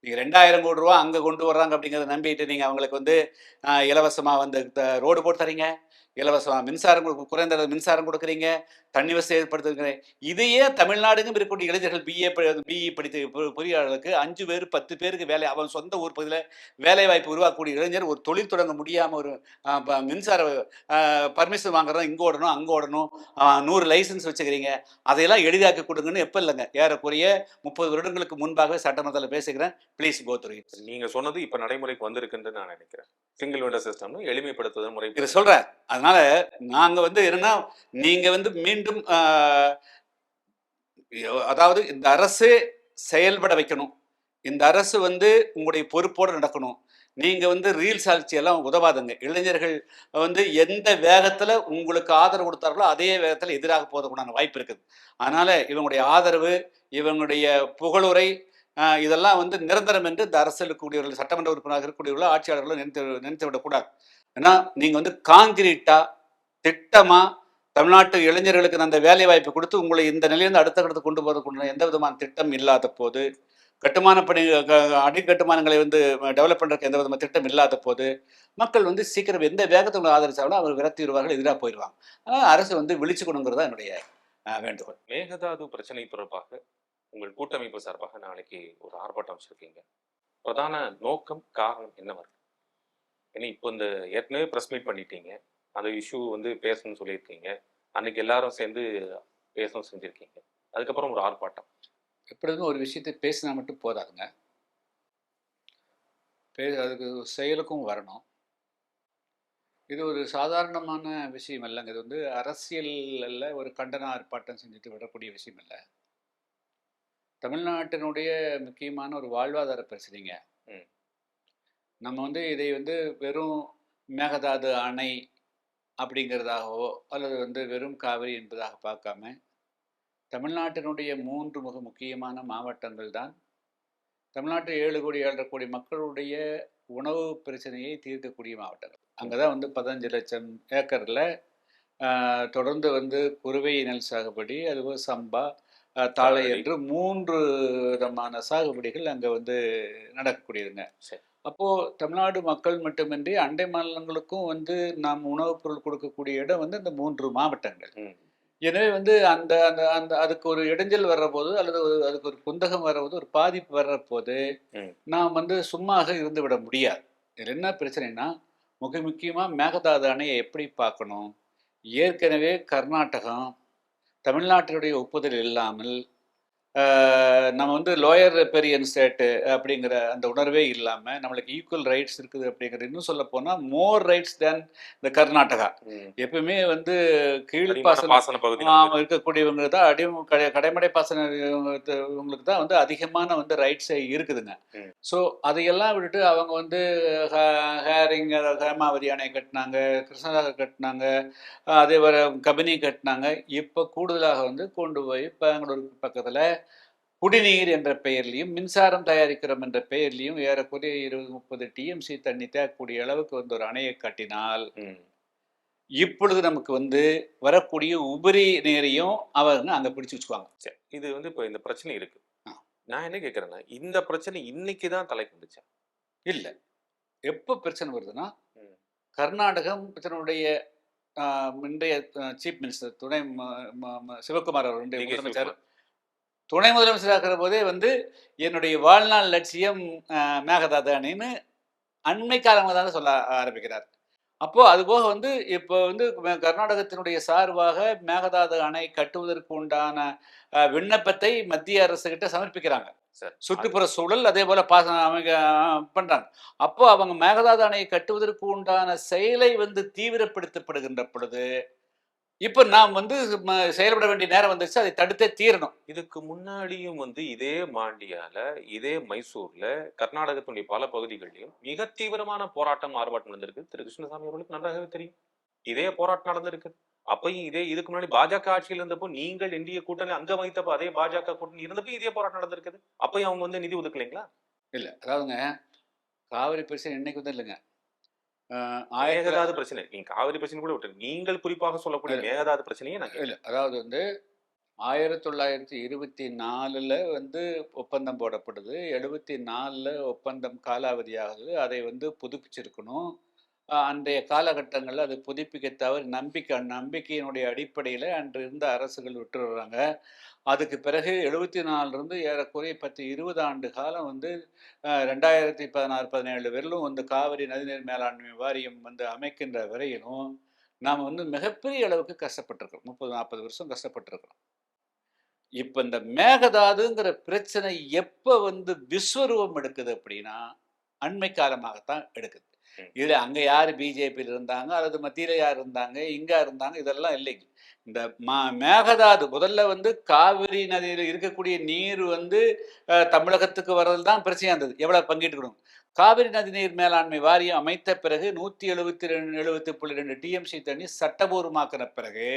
S2: நீங்கள் 2000 கோடி ரூபா அங்கே கொண்டு வர்றாங்க அப்படிங்கிறத நம்பிட்டு நீங்கள் அவங்களுக்கு வந்து இலவசமாக வந்து ரோடு போட்டு தரீங்க, இலவசமாக மின்சாரம் குறைந்த மின்சாரம் கொடுக்குறீங்க, தண்ணி வசதி ஏற்படுத்துகிறேன். இதையே தமிழ்நாடுக்கும் இருக்கக்கூடிய இளைஞர்கள் பிஇ படித்த பொறியாளர்களுக்கு 5 பேர் 10 பேருக்கு வேலை, அவன் சொந்த ஊர் பகுதியில் வேலை வாய்ப்பு உருவாக்கக்கூடிய இளைஞர் ஒரு தொழில் தொடங்க முடியாமல் ஒரு மின்சார பர்மிஷன் வாங்குறோம், இங்கே ஓடணும் அங்கே ஓடணும், 100 லைசன்ஸ் வச்சுக்கிறீங்க, அதையெல்லாம் எளிதாக்கி கொடுங்கன்னு எப்போ இல்லைங்க, ஏறக்குறைய 30 வருடங்களுக்கு முன்பாக சட்டமன்றத்தில் பேசுகிறேன். Please go through it.
S1: நீங்க சொன்னது இப்ப நடைமுறைக்கு வந்திருக்குன்னு நான் நினைக்கிறேன். சிங்கிள் விண்டோ சிஸ்டம் எளிமைப்படுத்துவது முறை
S2: இதை சொல்றேன். அதனால நாங்க வந்து என்னன்னா, நீங்க வந்து மீண்டும் அதாவது இந்த அரசு செயல்பட வைக்கணும். இந்த அரசு வந்து உங்களுடைய பொறுப்போடு நடக்கணும். நீங்க வந்து ரீல்ஸ் ஆட்சியெல்லாம் உதவாதுங்க. இளைஞர்கள் வந்து எந்த வேகத்துல உங்களுக்கு ஆதரவு கொடுத்தார்களோ அதே வேகத்துல எதிராக போவதற்குண்டான வாய்ப்பு இருக்குது. அதனால இவங்களுடைய ஆதரவு, இவங்களுடைய புகழுரை இதெல்லாம் வந்து நிரந்தரம் என்று இந்த அரசியல் இருக்கக்கூடியவர்கள், சட்டமன்ற உறுப்பினராக இருக்கக்கூடியவர்கள், ஆட்சியாளர்களும் நினைத்து விடக்கூடாது. ஏன்னா நீங்க வந்து காங்கிரீட்டா திட்டமா தமிழ்நாட்டு இளைஞர்களுக்கு அந்த வேலை வாய்ப்பு கொடுத்து உங்களை இந்த நிலையிலிருந்து அடுத்த கட்டத்துக்கு கொண்டு போவதற்கு எந்த விதமான திட்டம் இல்லாத போது, கட்டுமான பணி அடிக்கட்டுமானங்களை வந்து டெவலப் பண்ணுறதுக்கு எந்த விதமான திட்டம் இல்லாத போது, மக்கள் வந்து சீக்கிரம் எந்த வேகத்தை உங்களை ஆதரிச்சாலும் அவர் விரட்டிடுவார்கள், எதிராக போயிடுவாங்க. அதனால் அரசு வந்து விழிச்சுக்கணுங்கிறது தான் என்னுடைய வேண்டுகோள்.
S1: மேகதாது பிரச்சனை தொடர்பாக உங்கள் கூட்டமைப்பு சார்பாக நாளைக்கு ஒரு ஆர்ப்பாட்டம் வச்சிருக்கீங்க. பிரதான நோக்கம், காரணம் என்னவா இருக்கு? ஏன்னா இப்போ இந்த ஏற்கனவே ப்ரெஸ் மீட் பண்ணிட்டீங்க, அந்த இஷ்யூ வந்து பேசணும்னு சொல்லியிருக்கீங்க, அன்னைக்கு எல்லாரும் சேர்ந்து பேசணும் செஞ்சுருக்கீங்க, அதுக்கப்புறம் ஒரு ஆர்ப்பாட்டம்.
S2: எப்பொழுதுமே ஒரு விஷயத்தை பேசினா மட்டும் போதாதுங்க, அதுக்கு செயலுக்கும் வரணும். இது ஒரு சாதாரணமான விஷயம் இல்லைங்க. இது வந்து அரசியலில் ஒரு கண்டன ஆர்ப்பாட்டம் செஞ்சுட்டு விடக்கூடிய விஷயம் இல்லை. தமிழ்நாட்டினுடைய முக்கியமான ஒரு வாழ்வாதார பிரச்சனைங்க. நம்ம வந்து இதை வந்து வெறும் மேகதாது அணை அப்படிங்கிறதாகவோ அல்லது வந்து வெறும் காவிரி என்பதாக பார்க்காம, தமிழ்நாட்டினுடைய 3 மிக முக்கியமான மாவட்டங்கள் தான் தமிழ்நாட்டில் 7 கோடி 7.5 கோடி மக்களுடைய உணவு பிரச்சனையை தீர்க்கக்கூடிய மாவட்டங்கள். அங்கே தான் வந்து 15 லட்சம் ஏக்கரில் தொடர்ந்து வந்து குறுவை நெல் சாகுபடி, அதுபோல் சம்பா, தாழை என்று 3 விதமான சாகுபடிகள் அங்கே வந்து நடக்கக்கூடியதுங்க. அப்போது தமிழ்நாடு மக்கள் மட்டுமின்றி அண்டை மாநிலங்களுக்கும் வந்து நாம் உணவுப் பொருள் கொடுக்கக்கூடிய இடம் வந்து இந்த 3 மாவட்டங்கள். எனவே வந்து அந்த அந்த அந்த அதுக்கு ஒரு இடைஞ்சல் வர்ற போது அல்லது அதுக்கு ஒரு குந்தகம் வர்ற போது, ஒரு பாதிப்பு வர்ற போது நாம் வந்து சும்மாக இருந்து விட முடியாது. இதில் என்ன பிரச்சனைனா, முக்கியமாக மேகதாது அணையை எப்படி பார்க்கணும்? ஏற்கனவே கர்நாடகம் தமிழ்நாட்டினுடைய ஒப்புதல் இல்லாமல் நம்ம வந்து லோயர் பெரியன் ஸ்டேட்டு அப்படிங்கிற அந்த உணர்வே இல்லாமல் நம்மளுக்கு ஈக்குவல் ரைட்ஸ் இருக்குது அப்படிங்கிறது, இன்னும் சொல்ல போனால் மோர் ரைட்ஸ் தேன் இந்த கர்நாடகா. எப்பவுமே வந்து கீழ்ப்பாசன இருக்கக்கூடியவங்க தான் கடைமடை பாசன இவங்களுக்கு தான் வந்து அதிகமான வந்து ரைட்ஸே இருக்குதுங்க. ஸோ அதையெல்லாம் விட்டுட்டு அவங்க வந்து ஹேரிங், ஹேமாவதி அணை கட்டினாங்க, கிருஷ்ணராக கட்டினாங்க, அதே வர கபினி கட்டினாங்க. இப்போ கூடுதலாக வந்து கொண்டு போய் பெங்களூருக்கு பக்கத்தில் குடிநீர் என்ற பெயர்லையும் மின்சாரம் தயாரிக்கிறோம் என்ற பெயர்லையும் ஏறக்குறைய 20-30 டிஎம்சி தண்ணி தேக்கக்கூடிய அளவுக்கு வந்து ஒரு அணையை கட்டினால் இப்பொழுது நமக்கு வந்து வரக்கூடிய உபரி நீரையும் அவங்க அங்கே பிடிச்சி வச்சுக்குவாங்க.
S1: சரி, இது வந்து இப்போ இந்த பிரச்சனை இருக்கு. நான் என்ன கேட்குறேன்னா, இந்த பிரச்சனை இன்னைக்கு தான் தலைக்கு வந்துச்சா?
S2: இல்லை, எப்போ பிரச்சனை வருதுன்னா, கர்நாடகம் பிரச்சனையுடைய இன்றைய சீஃப் மினிஸ்டர் துணை சிவகுமார் அவருடைய முதலமைச்சர் துணை முதலமைச்சர் ஆகிற போதே வந்து என்னுடைய வாழ்நாள் லட்சியம் மேகதாது அணைன்னு அண்மை காலமாக தான் சொல்ல ஆரம்பிக்கிறார். அப்போது அதுபோக வந்து இப்போ வந்து கர்நாடகத்தினுடைய சார்பாக மேகதாது அணை கட்டுவதற்கு உண்டான விண்ணப்பத்தை மத்திய அரசுகிட்ட சமர்ப்பிக்கிறாங்க. சுற்றுப்புற சூழல் அதே போல் பண்ணுறாங்க. அப்போ அவங்க மேகதாது அணையை கட்டுவதற்கு உண்டான செயலை வந்து தீவிரப்படுத்தப்படுகின்ற பொழுது இப்போ நாம் வந்து செயல்பட வேண்டிய நேரம் வந்துச்சு, அதை தடுத்தே தீரணும்.
S1: இதுக்கு முன்னாடியும் வந்து இதே மாண்டியால, இதே மைசூர்ல, கர்நாடகத்தினுடைய பல பகுதிகளிலும் மிக தீவிரமான போராட்டம் ஆர்ப்பாட்டம் நடந்திருக்கு. திரு கிருஷ்ணசாமி அவர்களுக்கு நன்றாகவே தெரியும். இதே போராட்டம் நடந்திருக்கு. அப்பயும் இதுக்கு முன்னாடி பாஜக ஆட்சியில் இருந்தப்போ நீங்கள் இந்திய கூட்டணி அங்க வைத்தப்போ அதே பாஜக கூட்டணி இருந்தப்போ இதே போராட்டம் நடந்திருக்குது. அப்பயும் அவங்க வந்து நிதி ஒதுக்கலைங்களா?
S2: இல்லை, அதாவதுங்க காவிரி பிரச்சனை இன்னைக்கு வந்து இல்லைங்க,
S1: மேகதாது பிரச்சனை. நீங்க காவிரி பிரச்சனை கூட விட்டு நீங்கள் குறிப்பாக சொல்லக்கூடிய மேகதாது பிரச்சனையே நான்
S2: இல்லை. அதாவது வந்து 1924 வந்து ஒப்பந்தம் போடப்படுது. 74 ஒப்பந்தம் காலாவதியாகுது. அதை வந்து புதுப்பிச்சிருக்கணும். அன்றைய காலகட்டங்கள்ல அது புதுப்பிக்க தவறி நம்பிக்கையினுடைய அடிப்படையில அன்று இருந்த அரசுகள் விட்டுர்றாங்க. அதுக்கு பிறகு 74லிருந்து ஏறக்குறைய 10, 20 ஆண்டு காலம் வந்து 2016, 17 வரையிலும் வந்து காவிரி நதிநீர் மேலாண்மை வாரியம் வந்து அமைக்கின்ற வரையிலும் நாம வந்து மிகப்பெரிய அளவுக்கு கஷ்டப்பட்டுருக்கிறோம். 30, 40 வருஷம் கஷ்டப்பட்டுருக்கிறோம். இப்ப இந்த மேகதாதுங்கிற பிரச்சனை எப்ப வந்து விஸ்வரூபம் எடுக்குது அப்படின்னா, அண்மை காலமாகத்தான் எடுக்குது.
S1: ம்.
S2: இதுல அங்க யாரு பிஜேபியில இருந்தாங்க, அல்லது மத்தியில யார் இருந்தாங்க, எங்க இருந்தாங்க, இதெல்லாம் இல்லைங்க. இந்த மேகதாது முதல்ல வந்து காவிரி நதியில இருக்கக்கூடிய நீர் வந்து தமிழகத்துக்கு வர்றது தான் பிரச்சனையா இருந்தது. எவ்வளவு பங்கிட்டுக்கணும். காவிரி நதி நீர் மேலாண்மை வாரியம் அமைத்த பிறகு 172.2 டிஎம்சி தண்ணி சட்டபூர்வமாக்கின பிறகு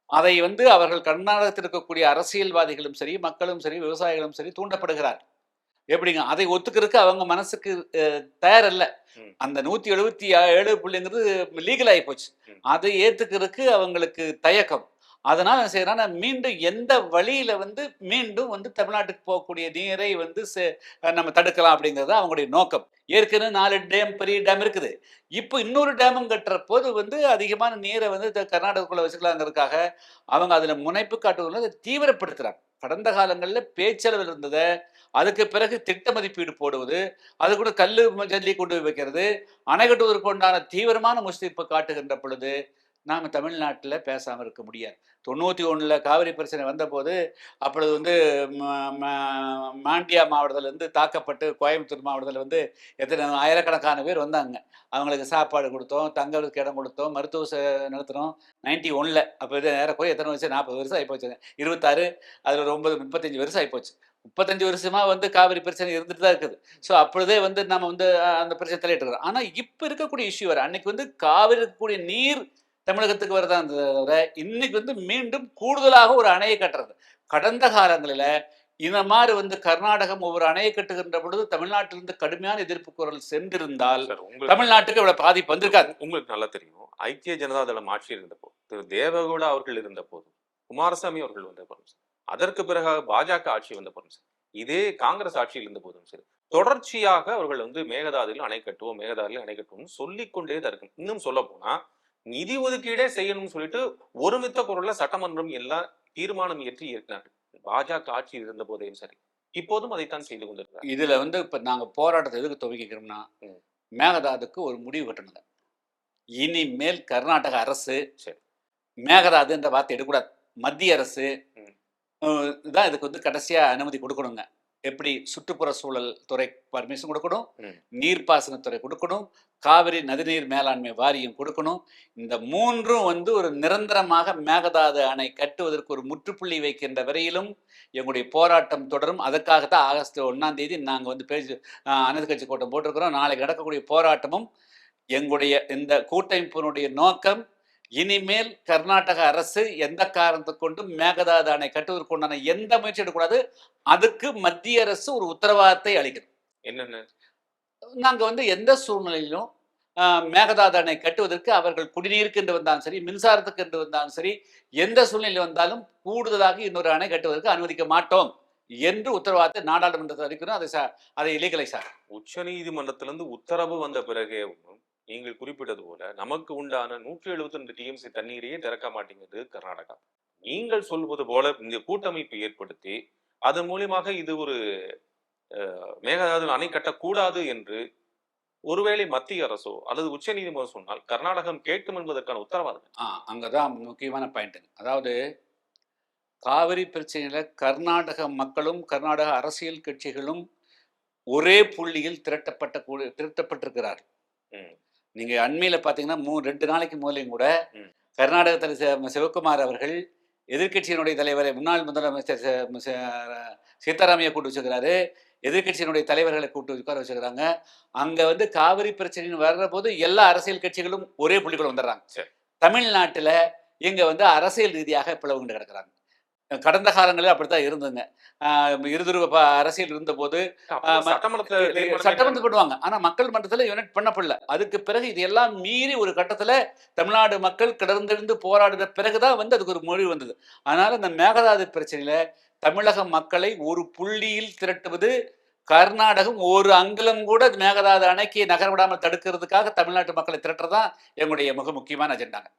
S2: அதை வந்து அவர்கள் கர்நாடகத்தில் இருக்கக்கூடிய அரசியல்வாதிகளும் சரி, மக்களும் சரி, விவசாயிகளும் சரி தூண்டப்படுகிறார். எப்படிங்க? அதை ஒத்துக்கிறதுக்கு அவங்க மனசுக்கு தயாரில்ல.
S1: ம்.
S2: அந்த 177.ங்கிறது லீகல் ஆகி போச்சு.
S1: ம்.
S2: அதை ஏத்துக்கிறதுக்கு அவங்களுக்கு தயக்கம். அதனால என்ன செய்யறாங்கன்னா, மீண்டும் எந்த வழியில வந்து மீண்டும் வந்து தமிழ்நாட்டுக்கு போகக்கூடிய நீரை வந்து நம்ம தடுக்கலாம் அப்படிங்கிறது அவங்களுடைய நோக்கம். ஏற்கனவே 4 டேம் பெரிய டேம் இருக்குது. இப்போ இன்னொரு டேமும் கட்டுற போது வந்து அதிகமான நீரை வந்து கர்நாடகத்துக்குள்ள வச்சுக்கலாங்கிறதுக்காக அவங்க அதுல முனைப்பு காட்டுவதில் அதை தீவிரப்படுத்துறாங்க. கடந்த காலங்களில் பேச்சளவில் இருந்ததை அதுக்கு பிறகு திட்ட மதிப்பீடு போடுவது, அது கூட கல்லு ஜல்லி கொண்டு போய் வைக்கிறது, அணை கட்டுவதற்கு உண்டான தீவிரமான முஸ்தீப்பை காட்டுகின்ற பொழுது நாம் தமிழ்நாட்டில் பேசாமல் இருக்க முடியாது. 91 காவிரி பிரச்சனை வந்தபோது அப்பொழுது வந்து மாண்டியா மாவட்டத்தில் தாக்கப்பட்டு கோயம்புத்தூர் மாவட்டத்தில் வந்து எத்தனை ஆயிரக்கணக்கான பேர் வந்தாங்க. அவங்களுக்கு சாப்பாடு கொடுத்தோம், தங்களுக்கு இடம் கொடுத்தோம், மருத்துவ நடத்தினோம். 91 அப்போ இது ஏறக்குறைய எத்தனை வருஷம்? 40 வருஷம் ஆகிப்போச்சுங்க. 26 அதில் 9 35 வருஷம் ஆகிப்போச்சு. 35 வருஷமா வந்து காவிரி பிரச்சனை இருந்துட்டு தான் இருக்குது. ஸோ அப்பொழுதே வந்து நம்ம வந்து அந்த பிரச்சனை தலையிட்டு இருக்கிறோம். ஆனால் இப்போ இருக்கக்கூடிய இஷ்யூ வர அன்னைக்கு வந்து காவிரி இருக்கக்கூடிய நீர் தமிழகத்துக்கு வரதான் தவிர இன்னைக்கு வந்து மீண்டும் கூடுதலாக ஒரு அணையை கட்டுறது. கடந்த காலங்களில் இந்த மாதிரி வந்து கர்நாடகம் ஒவ்வொரு அணையை கட்டுகின்ற பொழுது தமிழ்நாட்டிலிருந்து கடுமையான எதிர்ப்பு குரல் சென்றிருந்தால் தமிழ்நாட்டுக்கு இவ்வளவு பாதிப்பு வந்திருக்காது.
S1: உங்களுக்கு நல்லா தெரியும், ஐக்கிய ஜனதா தளம் ஆட்சி இருந்த போது, திரு தேவகவுடா அவர்கள் இருந்த போது, குமாரசாமி அவர்கள் வந்த போதும் சரி, அதற்கு பிறகு பாஜக ஆட்சி வந்த போதும் சரி, இதே காங்கிரஸ் ஆட்சியில் இருந்த போதும் சரி, தொடர்ச்சியாக அவர்கள் வந்து மேகதாதுல அணை கட்டுவோம், மேகதாதுல அணை கட்டுவோம் சொல்லிக்கொண்டே தான் இருக்கு. இன்னும் சொல்ல போனா நிதி ஒதுக்கீடே செய்யணும்னு சொல்லிட்டு ஒருமித்த குரல்ல சட்டமன்றம் எல்லாம் தீர்மானம் இயற்றி இருக்கிறாங்க. பாஜக ஆட்சியில் இருந்த போதையும் சரி, இப்போதும் அதைத்தான் செய்து கொண்டிருக்கிறார்.
S2: இதுல வந்து இப்ப நாங்க போராட்டத்தை எதுக்கு துவக்கிக்கிறோம்னா, மேகதாதுக்கு ஒரு முடிவு கட்டணுங்க. இனிமேல் கர்நாடக அரசு மேகதாது என்ற வார்த்தை எடுக்கக்கூடாது. மத்திய அரசு தான் இதுக்கு வந்து கடைசியா அனுமதி கொடுக்கணுங்க. எப்படி? சுற்றுப்புற சூழல் துறை பர்மிஷன் கொடுக்கணும், நீர்ப்பாசனத்துறை கொடுக்கணும், காவிரி நதிநீர் மேலாண்மை வாரியம் கொடுக்கணும். இந்த மூன்றும் வந்து ஒரு நிரந்தரமாக மேகதாது அணை கட்டுவதற்கு ஒரு முற்றுப்புள்ளி வைக்கின்ற வரையிலும் எங்களுடைய போராட்டம் தொடரும். அதற்காகத்தான் ஆகஸ்ட் 1ஆம் தேதி நாங்கள் வந்து அனைத்து கட்சி கூட்டம் போட்டிருக்கிறோம். நாளைக்கு நடக்கக்கூடிய போராட்டமும் எங்களுடைய இந்த கூட்டமைப்பினுடைய நோக்கம், இனிமேல் கர்நாடக அரசு எந்த காரணத்தை கொண்டும் மேகதாது அணை கட்டுவதற்கு உண்டான எந்த முயற்சி எடுக்கக்கூடாது. அதுக்கு மத்திய அரசு ஒரு உத்தரவாதத்தை அளிக்கணும்.
S1: என்னென்ன?
S2: நாங்க வந்து எந்த சூழ்நிலையிலும் மேகதாது அணை கட்டுவதற்கு அவர்கள் குடிநீருக்கு என்று வந்தாலும் சரி, மின்சாரத்துக்கு என்று வந்தாலும் சரி, எந்த சூழ்நிலையில் வந்தாலும் கூடுதலாக இன்னொரு அணை கட்டுவதற்கு அனுமதிக்க மாட்டோம் என்று உத்தரவாதத்தை நாடாளுமன்றத்தில் அளிக்கணும். அதை லீகலை சார்.
S1: உச்ச நீதிமன்றத்திலிருந்து உத்தரவு வந்த பிறகே நீங்கள் குறிப்பிட்டது போல நமக்கு உண்டான 172 டிஎம்சி தண்ணீரையே திறக்க மாட்டேங்குது கர்நாடகா. நீங்கள் சொல்வது போல இந்த கூட்டமைப்பு ஏற்படுத்தி அதன் மூலியமாக இது ஒரு மேகதாது அணை கட்டக்கூடாது என்று ஒருவேளை மத்திய அரசோ அல்லது உச்ச நீதிமன்றம் சொன்னால் கர்நாடகம் கேட்கும் என்பதற்கான உத்தரவாதம்.
S2: அங்கதான் முக்கியமான பாயிண்ட். அதாவது காவிரி பிரச்சனையில கர்நாடக மக்களும் கர்நாடக அரசியல் கட்சிகளும் ஒரே புள்ளியில் திரட்டப்பட்டிருக்கிறார். நீங்க அண்மையில பாத்தீங்கன்னா 2 நாளைக்கு முதலையும் கூட கர்நாடகத்தில் சிவகுமார் அவர்கள் எதிர்கட்சியினுடைய தலைவரை, முன்னாள் முதலமைச்சர் சீதாராமையா கூட்டு வச்சுக்கிறாரு, எதிர்கட்சியினுடைய தலைவர்களை கூட்டு உட்கார வச்சுக்கிறாங்க. அங்க வந்து காவிரி பிரச்சனைன்னு வர்ற போது எல்லா அரசியல் கட்சிகளும் ஒரே புள்ளிக்குள்ள வந்துடுறாங்க. தமிழ்நாட்டுல இங்க வந்து அரசியல் ரீதியாக பிளவுண்டு கிடக்குறாங்க. கடந்த காலங்களில் அப்படித்தான் இருந்துங்க. இருதுருவ அரசியல் இருந்தபோது
S1: சட்டமன்றத்துல
S2: சட்டமன்றத்தில் பண்ணுவாங்க. ஆனா மக்கள் மன்றத்தில் யுனைட் பண்ணப்படல. அதுக்கு பிறகு இது எல்லாம் மீறி ஒரு கட்டத்துல தமிழ்நாடு மக்கள் கிடந்திருந்து போராடின பிறகுதான் வந்து அதுக்கு ஒரு மொழி வந்தது. அதனால இந்த மேகதாது பிரச்சனையில தமிழக மக்களை ஒரு புள்ளியில் திரட்டுவது, கர்நாடகம் ஒரு அங்குலம் கூட மேகதாது அணைக்கு நகரவிடாமல் தடுக்கிறதுக்காக தமிழ்நாட்டு மக்களை திரட்டுறதுதான் எங்களுடைய மிக முக்கியமான அஜெண்டாங்க.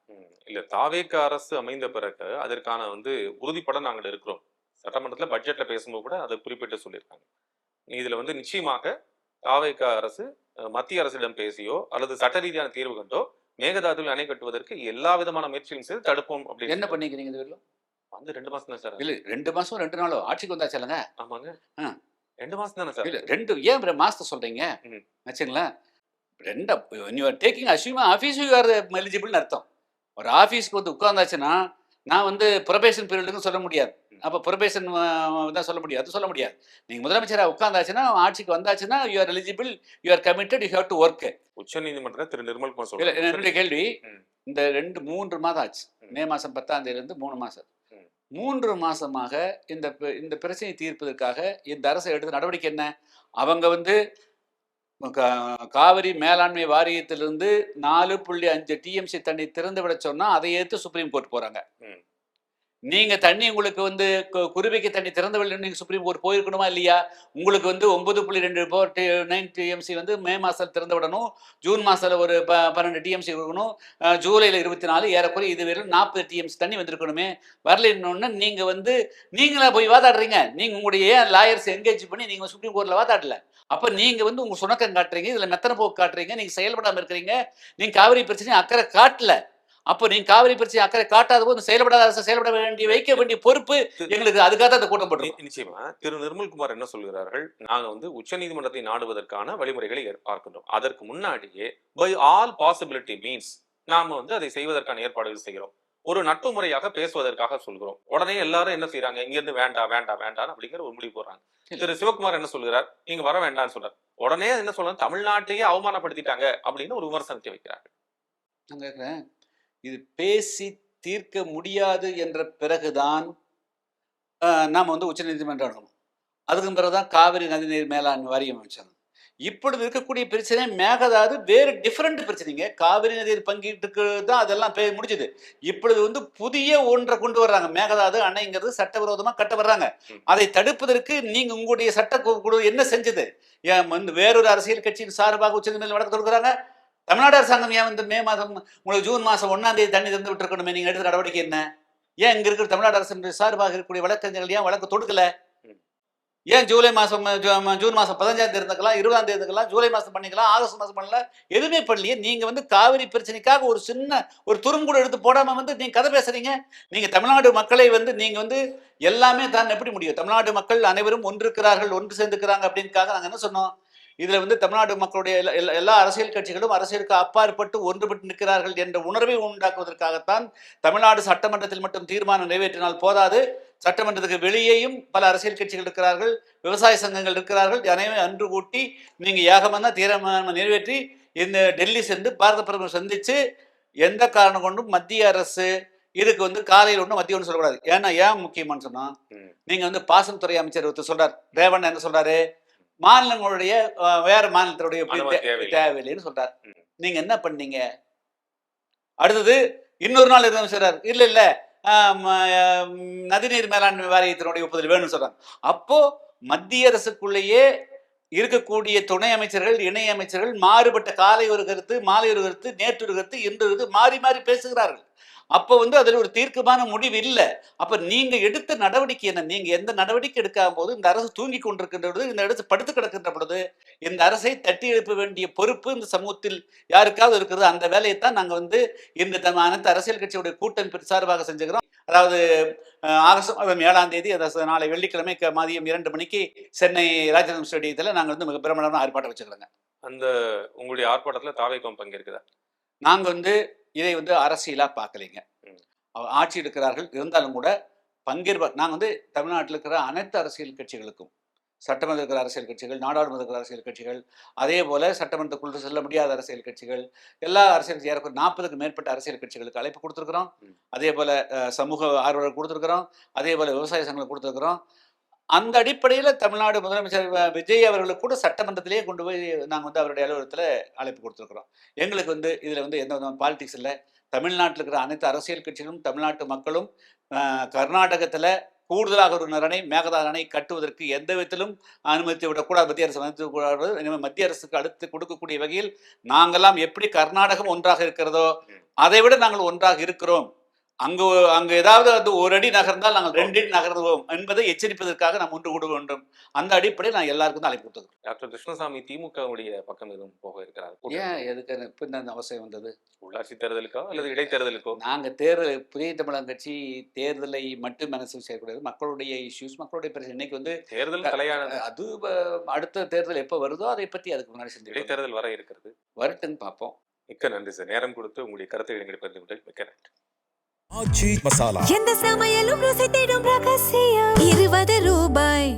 S1: இல்ல தாவேக அரசு அமைந்த பிறகு அதற்கான வந்து உறுதிப்பட நாங்கள் இருக்கிறோம். சட்டமன்றத்துல பட்ஜெட்ல பேசும்போது கூட அதை குறிப்பிட்டு சொல்லியிருக்காங்க. இதுல வந்து நிச்சயமாக தாவேக அரசு மத்திய அரசிடம் பேசியோ அல்லது சட்ட ரீதியான தீர்வு கண்டோ மேகதாதுவில் அணை கட்டுவதற்கு எல்லா விதமான முயற்சியும் செய்து தடுப்போம் அப்படின்னு
S2: என்ன பண்ணிக்கிறீங்க இது வரலும்?
S1: வந்து 2 மாசம் தான் சார்.
S2: இல்ல 2 மாசம் 2 நாளோ ஆட்சிக்கு வந்தாச்சுலங்க.
S1: ஆமாங்க.
S2: ஆ.
S1: 2 மாசம் தானே சார்.
S2: இல்ல 2 ஏன் மாசத்தை சொல்றீங்க? ஆச்சுங்களா? 2 you are taking assume office you are எலிஜிபிள்னு அர்த்தம். ஒரு ஆஃபீஸ்க்கு வந்து உட்கார்ந்தாச்சுன்னா நான் வந்து ப்ரொபேஷன் பீரியடுன்னு சொல்ல முடியாது. அப்போ ப்ரொபேஷன் தான் சொல்ல முடியாது, சொல்ல முடியாது. நீங்கள் முதலமைச்சராக உட்கார்ந்தாச்சுன்னா ஆட்சிக்கு வந்தாச்சுன்னா you are eligible, you are committed, you have to work.
S1: உச்ச நீதிமன்றத்தில் திரு நிர்மல்குமார்
S2: இல்லை,
S1: சொல்றாரு.
S2: என்னுடைய கேள்வி இந்த 3 மாதம் ஆச்சு. மே மாதம் 10ஆம் தேதியிலிருந்து 3 மாதம். 3 மாசமாக இந்த பிரச்சனையை தீர்ப்பதற்காக இந்த அரசு எடுத்த நடவடிக்கை என்ன? அவங்க வந்து காவிரி மேலாண்மை வாரியத்திலிருந்து 4.5 டிஎம்சி தண்ணி திறந்து விட சொன்னா அதை ஏற்று சுப்ரீம் கோர்ட் போறாங்க. நீங்க தண்ணி உங்களுக்கு வந்து குருவிக்கு தண்ணி திறந்து விடணும், நீங்க சுப்ரீம் கோர்ட் போயிருக்கணுமா இல்லையா? உங்களுக்கு வந்து 9.2 டிஎம்சி வந்து மே மாசத்துல திறந்து விடணும், ஜூன் மாசத்துல ஒரு 12 டிஎம்சி இருக்கணும், ஜூலைல 24, ஏறக்குறைய இதுவரையும் 40 டிஎம்சி தண்ணி வந்திருக்கணுமே. வரலன்னு நீங்க வந்து நீங்களா போய் வாதாடுறீங்க. நீங்க உங்களுடைய லாயர்ஸ் என்கேஜ் பண்ணி நீங்க சுப்ரீம் கோர்ட்ல வாதாடல. அப்ப நீங்க வந்து உங்க சுணக்கம் காட்டுறீங்க, இதுல மெத்தனை போக்கு காட்டுறீங்க, நீங்க செயல்படாம இருக்கிறீங்க. நீங்க காவிரி பிரச்சனை அக்கறை காட்டல. அப்போ நீங்க காவிரி பிரச்சனை அக்கறை காட்டாத போது செயல்படாத அரசு செயல்பட வேண்டிய வைக்க வேண்டிய பொறுப்பு எங்களுக்கு. அதுக்காக தான் இந்த கூட்டம் போடுறோம்.
S1: நிச்சயமா திரு நிர்மல்குமார் என்ன சொல்கிறார்கள், நாங்க வந்து உச்ச நீதிமன்றத்தை நாடுவதற்கான வழிமுறைகளை பார்க்கின்றோம். அதற்கு முன்னாடியே பை ஆல் பாசிபிலிட்டி மீன்ஸ் நாம வந்து அதை செய்வதற்கான ஏற்பாடுகள் செய்கிறோம். ஒரு நட்பு முறையாக பேசுவதற்காக சொல்கிறோம். உடனே எல்லாரும் என்ன செய்யறாங்க, இங்க இருந்து வேண்டாம் வேண்டாம் வேண்டாம் அப்படிங்கிற ஒரு முடிவு போடுறாங்க. திரு சிவகுமார் என்ன சொல்கிறார், நீங்க வர வேண்டாம்னு சொல்றாரு. உடனே என்ன சொல்றாங்க, தமிழ்நாட்டையே அவமானப்படுத்திட்டாங்க அப்படின்னு ஒரு விமர்சனத்தை வைக்கிறார்கள்.
S2: இது பேசி தீர்க்க முடியாது என்ற பிறகுதான் நாம் வந்து உச்ச நீதிமன்றம் அணுகணும். அதுக்கு பிறகுதான் காவிரி நதிநீர் மேலாண்மை வாரியம் அமைச்சாங்க. இப்பொழுது இருக்கக்கூடிய பிரச்சனை மேகதாது வேறு டிஃபரெண்ட் பிரச்சனைங்க. காவிரி நதியில் பங்கீட்டுக்கு தான் அதெல்லாம் முடிஞ்சது. இப்பொழுது வந்து புதிய ஒன்றை கொண்டு வர்றாங்க. மேகதாது அணைங்கிறது சட்டவிரோதமாக கட்ட வர்றாங்க. அதை தடுப்பதற்கு நீங்க உங்களுடைய சட்ட என்ன செஞ்சது? வேறொரு அரசியல் கட்சியின் சார்பாக உச்ச நீதிமன்றம் வழக்கு தொடுக்கிறாங்க. தமிழ்நாடு அரசாங்கம் ஏன் வந்து மே மாதம் உங்களுக்கு ஜூன் மாதம் 1ஆம் தேதி தண்ணி திறந்து விட்டு இருக்கணுமே? நீங்க எடுத்த நடவடிக்கை என்ன? ஏன் இங்க இருக்கிற தமிழ்நாடு அரசு சார்பாக இருக்கக்கூடிய வழக்கறிஞர்கள் ஏன் வழக்கு தொடுக்கல? ஏன் ஜூலை மாதம் ஜூன் மாதம் 15ஆம் தேதி இருந்துக்கலாம், 20ஆம் தேதி இருக்கலாம், ஜூலை மாதம் பண்ணிக்கலாம், ஆகஸ்ட் மாதம் பண்ணல, எதுவுமே பண்ணலையே. நீங்க வந்து காவிரி பிரச்சனைக்காக ஒரு சின்ன ஒரு துரும் கூட எடுத்து போடாம வந்து நீங்க கதை பேசுறீங்க. நீங்க தமிழ்நாடு மக்களை வந்து நீங்க வந்து எல்லாமே தான் எப்படி முடியும்? தமிழ்நாடு மக்கள் அனைவரும் ஒன்றிருக்கிறார்கள், ஒன்று சேர்ந்துக்கிறாங்க அப்படின்னுக்காக நாங்க என்ன சொன்னோம்? இதுல வந்து தமிழ்நாடு மக்களுடைய எல்லா அரசியல் கட்சிகளும் அரசியலுக்கு அப்பாற்பட்டு ஒன்றுபட்டு நிற்கிறார்கள் என்ற உணர்வை உண்டாக்குவதற்காகத்தான் தமிழ்நாடு சட்டமன்றத்தில் மட்டும் தீர்மானம் நிறைவேற்றினால் போதாது, சட்டமன்றத்துக்கு வெளியேயும் பல அரசியல் கட்சிகள் இருக்கிறார்கள், விவசாய சங்கங்கள் இருக்கிறார்கள். அனைவரும் அன்று கூட்டி நீங்க ஏகமான தீர்மானம் நிறைவேற்றி இந்த டெல்லி சென்று பாரத பிரதமர் சந்திச்சு எந்த காரணம் கொண்டும் மத்திய அரசு இதுக்கு வந்து காலையில் ஒன்றும் மத்திய ஒன்று சொல்லக்கூடாது. ஏன்னா ஏன் முக்கியமானு சொன்னா, நீங்க வந்து பாசனத்துறை அமைச்சர் ஒருத்தர் சொல்றார், ரேவண்ணா என்ன சொல்றாரு, மாநிலங்களுடைய வேற மாநிலத்தினுடைய தேவையில்லைன்னு சொல்றாரு. நீங்க என்ன பண்ணீங்க? அடுத்தது இன்னொரு நாள் எதுவும் சொல்றாரு, இல்ல இல்ல நதிநீர் மேலாண்மை வாரியத்தினுடைய ஒப்புதல் வேணும்னு சொல்றாங்க. அப்போ மத்திய அரசுக்குள்ளேயே இருக்கக்கூடிய துணை அமைச்சர்கள், இணை அமைச்சர்கள் மாறுபட்ட காலை ஒரு கருத்து, மாலை ஒரு கருத்து, நேற்று ஒரு கருத்து, இன்று ஒரு மாறி மாறி பேசுகிறார்கள். அப்போ வந்து அதில் ஒரு தீர்க்கமான முடிவு இல்லை. அப்ப நீங்க எடுத்த நடவடிக்கை என்ன? நீங்க எந்த நடவடிக்கை எடுக்காம போது இந்த அரசு தூங்கி கொண்டிருக்கின்ற பொழுது, இந்த அரசு படுத்து கிடக்கின்ற பொழுது இந்த அரசை தட்டி எழுப்ப வேண்டிய பொறுப்பு இந்த சமூகத்தில் யாருக்காவது இருக்கிறது. அந்த வேலையை தான் நாங்க வந்து இந்த அனைத்து அரசியல் கட்சியுடைய கூட்டமைப்பு சார்பாக செஞ்சுக்கிறோம். அதாவது ஆகஸ்ட் மாதம் 7ஆம் தேதி, அதாவது நாளை வெள்ளிக்கிழமை மதியம் 2 மணிக்கு சென்னை ராஜேந்திர ஸ்டேடியத்தில் நாங்கள் வந்து மிக பிரபலமான ஆர்ப்பாட்டம் வச்சுக்கிறோங்க.
S1: அந்த உங்களுடைய ஆர்ப்பாட்டத்தில் தாவேகம் பங்கேற்குதா?
S2: நாங்கள் வந்து இதை வந்து அரசியலாக பார்க்கலைங்க. ஆட்சி இருக்கிறார்கள், இருந்தாலும் கூட பங்கேற்ப நாங்கள் வந்து தமிழ்நாட்டில் இருக்கிற அனைத்து அரசியல் கட்சிகளுக்கும் சட்டமன்ற இருக்கிற அரசியல் கட்சிகள், நாடாளுமன்ற இருக்கிற அரசியல் கட்சிகள், அதே போல சட்டமன்றத்துக்குள் செல்ல முடியாத அரசியல் கட்சிகள், எல்லா அரசியல் ஏறக்குறைய 40க்கும் மேற்பட்ட அரசியல் கட்சிகளுக்கு அழைப்பு கொடுத்துருக்குறோம். அதே போல சமூக ஆர்வலர் கொடுத்துருக்குறோம். அதே போல விவசாய சங்கங்கள் கொடுத்துருக்குறோம். அந்த அடிப்படையில் தமிழ்நாடு முதலமைச்சர் விஜய் அவர்களுக்கு கூட சட்டமன்றத்திலேயே கொண்டு போய் நாங்கள் வந்து அவருடைய அலுவலகத்தில் அழைப்பு கொடுத்துருக்குறோம். எங்களுக்கு வந்து இதில் வந்து எந்த விதமான பாலிடிக்ஸ் இல்லை. தமிழ்நாட்டில் இருக்கிற அனைத்து அரசியல் கட்சிகளும் தமிழ்நாட்டு மக்களும் கர்நாடகத்தில் கூடுதலாக ஒரு அணை மேகதாது அணை கட்டுவதற்கு எந்த விதத்திலும் அனுமதி விடக்கூடாது. மத்திய அரசு அனுமதி கூடாது. மத்திய அரசுக்கு அடுத்து கொடுக்கக்கூடிய வகையில் நாங்கெல்லாம் எப்படி கர்நாடகம் ஒன்றாக இருக்கிறதோ அதை விட நாங்கள் ஒன்றாக இருக்கிறோம். அங்கு ஏதாவது அது ஒரு அடி நகர்ந்தால் நாங்கள் 2 அடி நகர்வோம் என்பதை எச்சரிப்பதற்காக நாம் ஒன்று கூட வேண்டும். அந்த அடிப்படையில் நான் எல்லாருக்கும் தான் அழைப்பு கொடுத்தது.
S1: டாக்டர் கிருஷ்ணசாமி திமுகவுடைய பக்கம் எதுவும் போக இருக்கிறார்?
S2: ஏன் எதுக்கு இப்போ இந்த அவசியம் வந்தது?
S1: உள்ளாட்சி தேர்தலுக்கோ அல்லது இடைத்தேர்தலுக்கோ?
S2: நாங்கள் தேர்தல் புதிய தமிழகம் கட்சி தேர்தலை மட்டும் மனசில் செய்யக்கூடாது. மக்களுடைய இஷ்யூஸ், மக்களுடைய பிரச்சனை இன்னைக்கு வந்து
S1: தேர்தல் தலையானது.
S2: அது அடுத்த தேர்தல் எப்போ வருதோ அதை பற்றி அதுக்கு முன்னாடி செஞ்சு
S1: இடைத்தேர்தல் வர இருக்கிறது.
S2: வரட்டுன்னு பார்ப்போம்.
S1: மிக்க நன்றி சார். நேரம் கொடுத்து உங்களுடைய கருத்தை எங்களுக்கு பகிர்ந்து கொண்டு மிக்க நன்றி.
S3: ஆச்சி மசாலா. எந்த சமையலும் ருசி தேடும் ரகசியம். 20 ரூபாய்.